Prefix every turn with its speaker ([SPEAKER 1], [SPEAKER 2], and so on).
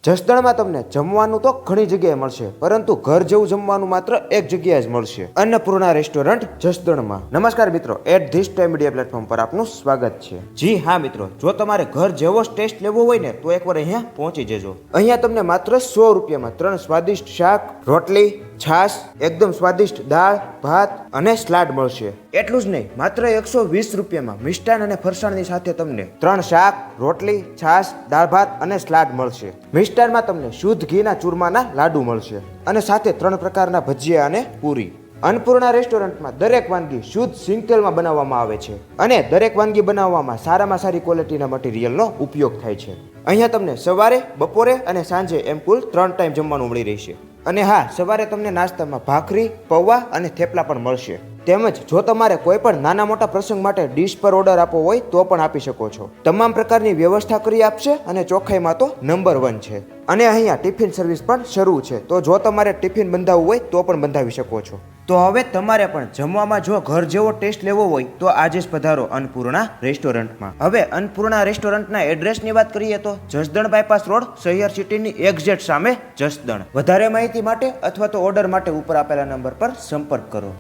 [SPEAKER 1] જસદણમાં તમને જમવાનું તો ઘણી જગ્યાએ મળશે, પરંતુ ઘર જેવું જમવાનું માત્ર એક જગ્યાએ જ મળશે, અન્નપૂર્ણા રેસ્ટોરન્ટ જસદણમાં. નમસ્કાર મિત્રો, at this time media platform પર આપનું સ્વાગત છે. જી હા મિત્રો, જો તમારે ઘર જેવો ટેસ્ટ લેવો હોય ને તો એકવાર અહીંયા પહોંચી જજો. અહીંયા તમને માત્ર 100 રૂપિયામાં 3 સ્વાદિષ્ટ શાક, રોટલી, છાશ, એકદમ સ્વાદિષ્ટ દાળ, ભાત અને સલાડ મળશે. એટલું જ નહીં, માત્ર 120 રૂપિયામાં મિષ્ટાન અને ફરસાણની સાથે તમને 3 શાક, રોટલી, છાશ, દાળ ભાત અને સલાડ મળશે. મિષ્ટાનમાં તમને શુદ્ધ ઘીના ચૂરમાના લાડુ મળશે અને સાથે 3 પ્રકારના ભજીયા અને પૂરી. અન્નપૂર્ણા રેસ્ટોરન્ટમાં દરેક વાનગી શુદ્ધ સિંગતેલમાં બનાવવામાં આવે છે અને દરેક વાનગી બનાવવામાં સારામાં સારી ક્વોલિટીના મટીરિયલનો ઉપયોગ થાય છે. અહીંયા તમને સવારે, બપોરે અને સાંજે એમ કુલ 3 ટાઈમ જમવાનું મળી રહેશે. અને હા, સવારે તમને નાસ્તામાં ભાખરી, પૌવા અને થેપલા પણ મળશે. તેમજ જો તમારે કોઈ પણ નાના મોટા પ્રસંગ માટે ડીશ પર ઓર્ડર આપવો હોય તો પણ આપી શકો છો. તમામ પ્રકારની વ્યવસ્થા કરી આપશે અને ચોખ્ખાઈમાં તો નંબર 1 છે. અને અહીંયા ટિફિન સર્વિસ પણ શરૂ છે, તો જો તમારે ટિફિન બંધાવવું હોય તો પણ બંધાવી શકો છો. તો હવે તમારે પણ જમવામાં જો ઘર જેવો ટેસ્ટ લેવો હોય તો આજે જ પધારો અન્નપૂર્ણા રેસ્ટોરન્ટમાં. હવે અન્નપૂર્ણા રેસ્ટોરન્ટના એડ્રેસની વાત કરીએ તો જસદણ બાયપાસ રોડ, શહેર સિટીની એક્ઝેક્ટ સામે જસદણ. વધારે માહિતી માટે અથવા તો ઓર્ડર માટે ઉપર આપેલા નંબર પર સંપર્ક કરો.